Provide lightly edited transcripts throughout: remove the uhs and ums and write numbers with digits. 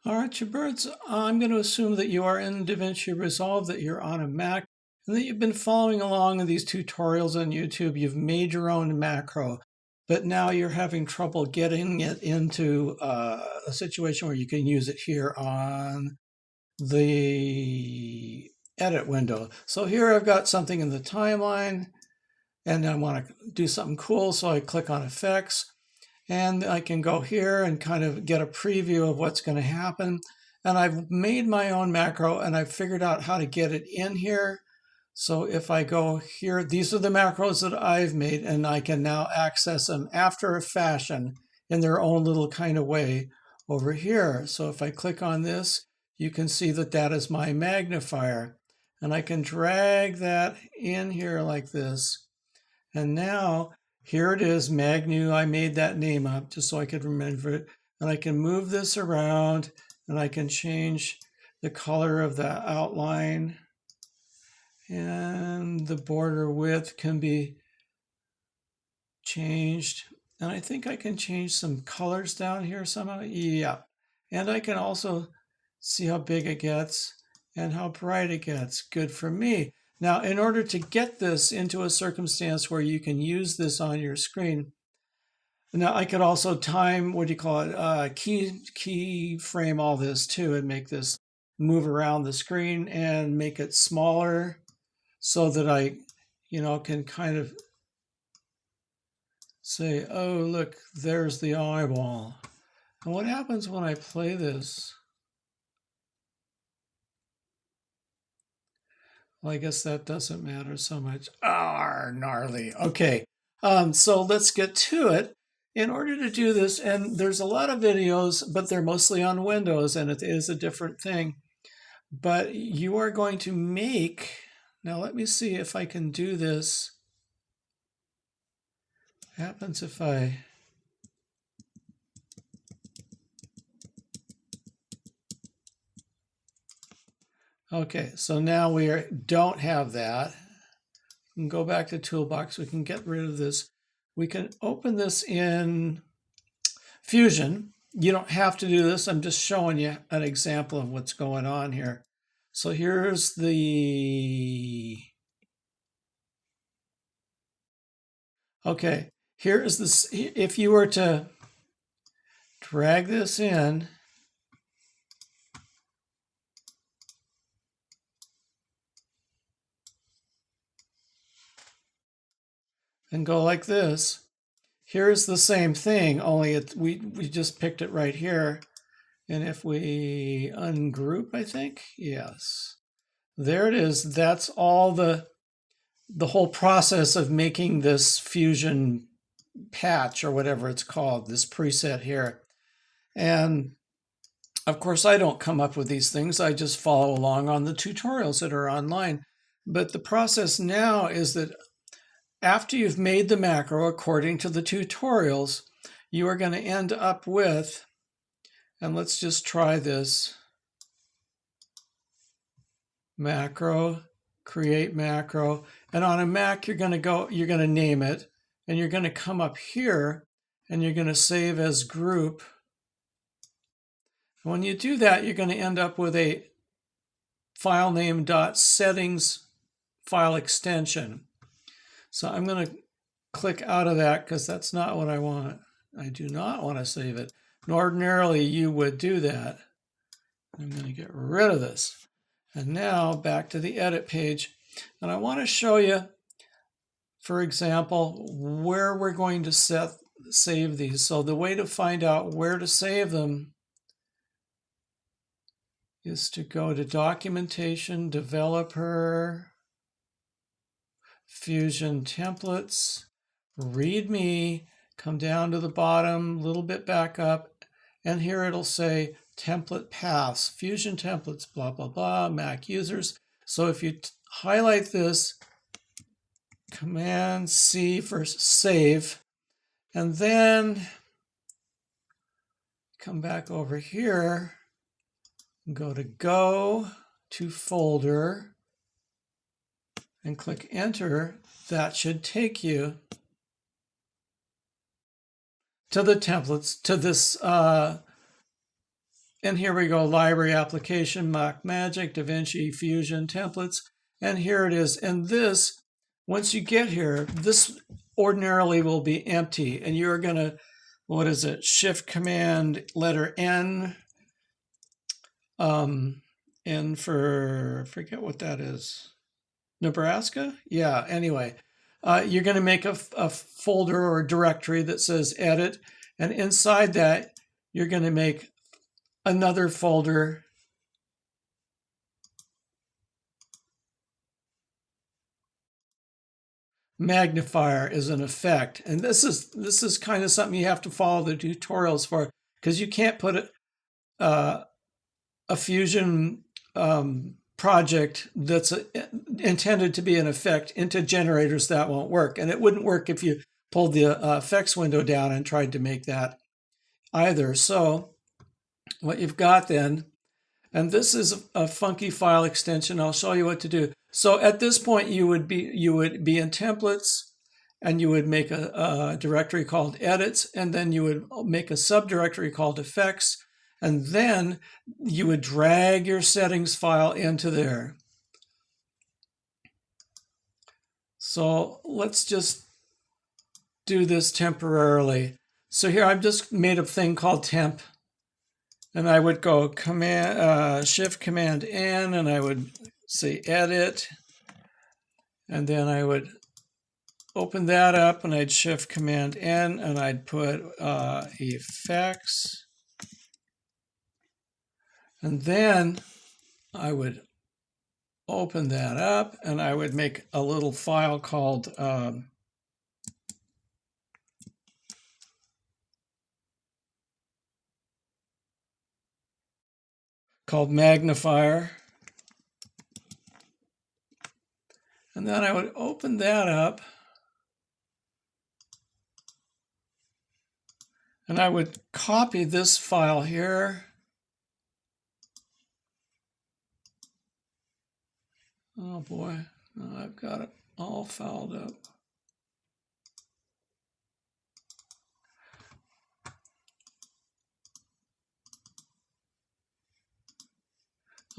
All right, you birds, I'm going to assume that you are in Davinci Resolve, that you're on a Mac, and that you've been following along in these tutorials on YouTube. You've made your own macro, but now you're having trouble getting it into a situation where you can use it here on the edit window. So here I've got something in the timeline, and I want to do something cool, so I click on Effects. And I can go here and kind of get a preview of what's going to happen. And I've made my own macro and I've figured out how to get it in here. So if I go here, these are the macros that I've made, and I can now access them after a fashion in their own little kind of way over here. So if I click on this, you can see that that is my magnifier. And I can drag that in here like this. And now here it is, Magnu. I made that name up just so I could remember it. And I can move this around and I can change the color of the outline. And the border width can be changed. And I think I can change some colors down here somehow. Yeah. And I can also see how big it gets and how bright it gets. Good for me. Now, in order to get this into a circumstance where you can use this on your screen, now I could also time, what do you call it, key frame all this too and make this move around the screen and make it smaller so that I, can kind of say, oh, look, there's the eyeball. And what happens when I play this? Well, I guess that doesn't matter so much. Gnarly. Okay, so let's get to it. In order to do this, and there's a lot of videos, but they're mostly on Windows, and it is a different thing. But you are going to make, now let me see if I can do this. What happens if I... Okay, so now we don't have that. We can go back to Toolbox. We can get rid of this. We can open this in Fusion. You don't have to do this. I'm just showing you an example of what's going on here. So here's the... Okay, here is this. If you were to drag this in, and go like this, here's the same thing, only we just picked it right here. And if we ungroup, I think, yes, there it is. That's all the whole process of making this Fusion patch or whatever it's called, this preset here. And of course, I don't come up with these things. I just follow along on the tutorials that are online. But the process now is that after you've made the macro according to the tutorials, you are going to end up with, and let's just try this, macro, create macro. And on a Mac, you're going to name it, and you're going to come up here and you're going to save as group. When you do that, you're going to end up with a filename.settings file extension. So I'm going to click out of that because that's not what I want. I do not want to save it. And ordinarily, you would do that. I'm going to get rid of this. And now back to the edit page. And I want to show you, for example, where we're going to save these. So the way to find out where to save them is to go to Documentation, Developer, Fusion Templates, README, come down to the bottom, a little bit back up, and here it'll say Template Paths, Fusion Templates, blah, blah, blah, Mac users. So if you highlight this, Command C for save, and then come back over here, and go to Folder, and click Enter. That should take you to the templates, to this And here we go, library application, Mock Magic, Davinci Fusion templates. And here it is. And this, once you get here, this ordinarily will be empty. And you're going to, what is it? Shift Command letter N. N for, forget what that is. Nebraska? Yeah, anyway. You're going to make a folder or a directory that says edit. And inside that, you're going to make another folder magnifier is an effect, and this is kind of something you have to follow the tutorials for, because you can't put a Fusion project that's intended to be an effect into generators. That won't work, and it wouldn't work if you pulled the effects window down and tried to make that either. So what you've got then, and this is a funky file extension. I'll show you what to do. So at this point, you would be in templates, and you would make a directory called edits, and then you would make a subdirectory called effects, and then you would drag your settings file into there. So let's just do this temporarily. So here I've just made a thing called temp. And I would go Shift Command N, and I would say edit, and then I would open that up, and I'd Shift Command N, and I'd put effects, and then I would open that up, and I would make a little file called magnifier. And then I would open that up, and I would copy this file here. Oh boy, now I've got it all fouled up.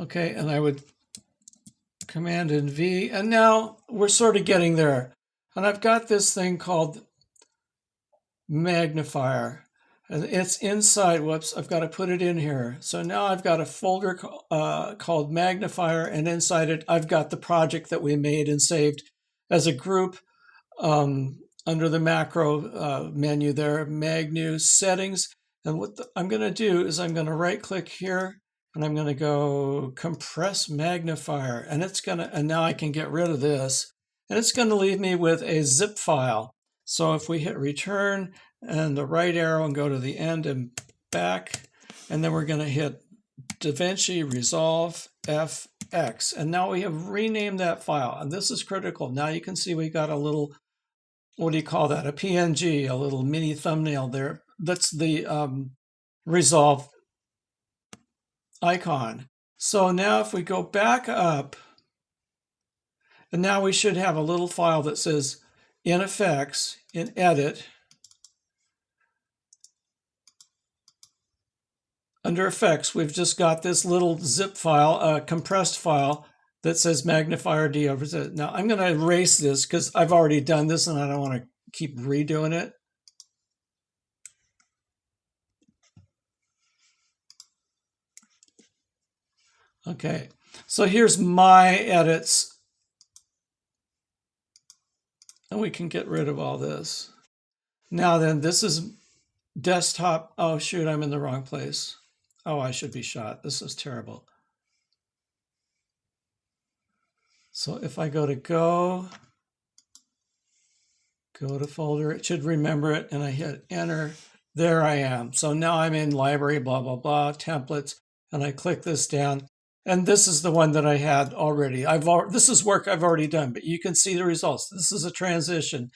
Okay, and I would Command and V, and now we're sort of getting there. And I've got this thing called magnifier, and it's inside, whoops, I've got to put it in here. So now I've got a folder called magnifier, and inside it, I've got the project that we made and saved as a group under the macro menu there, Magnu settings. And what I'm going to do is I'm going to right click here, and I'm going to go compress magnifier, and it's going to, and now I can get rid of this, and it's going to leave me with a zip file. So if we hit return and the right arrow and go to the end and back, and then we're going to hit Davinci Resolve FX, and now we have renamed that file, and this is critical. Now you can see we got a little, what do you call that? A PNG, a little mini thumbnail there. That's the Resolve icon. So now if we go back up, and now we should have a little file that says in effects, in edit, under effects, we've just got this little zip file, a compressed file that says magnifier D over Z. Now I'm going to erase this because I've already done this and I don't want to keep redoing it. Okay, so here's my edits, and we can get rid of all this. Now then, this is desktop. Oh shoot, I'm in the wrong place. Oh, I should be shot. This is terrible. So if I go to to folder, it should remember it, and I hit enter. There I am. So now I'm in library, blah, blah, blah, templates, and I click this down. And this is the one that I had already. This is work I've already done, but you can see the results. This is a transition,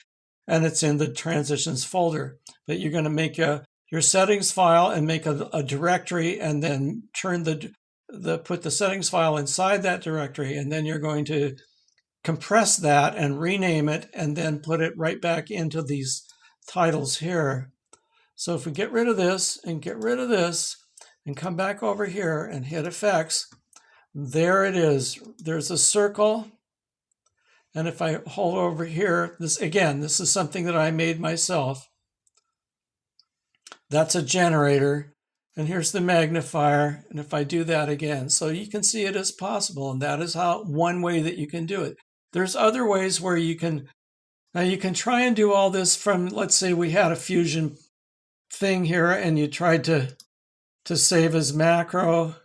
and it's in the transitions folder. But you're going to make your settings file and make a directory, and then turn put the settings file inside that directory, and then you're going to compress that and rename it, and then put it right back into these titles here. So if we get rid of this and get rid of this, and come back over here and hit effects, there it is. There's a circle. And if I hold over here, this is something that I made myself. That's a generator. And here's the magnifier. And if I do that again, so you can see it is possible. And that is one way that you can do it. There's other ways where you can try and do all this from, let's say we had a Fusion thing here and you tried to save as macro,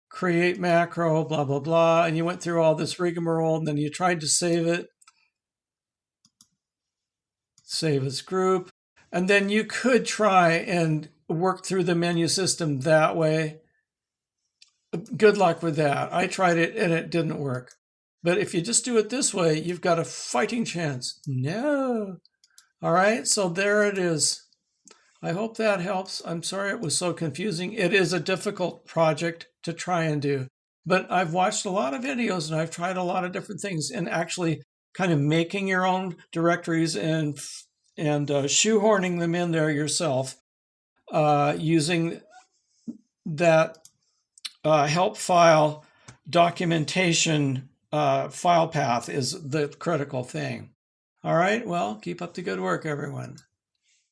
create macro, blah, blah, blah. And you went through all this rigmarole and then you tried to save it. Save as group. And then you could try and work through the menu system that way. Good luck with that. I tried it and it didn't work. But if you just do it this way, you've got a fighting chance. No. All right, so there it is. I hope that helps. I'm sorry it was so confusing. It is a difficult project to try and do. But I've watched a lot of videos and I've tried a lot of different things, and actually kind of making your own directories and shoehorning them in there yourself using that help file documentation file path is the critical thing. All right, well, keep up the good work, everyone.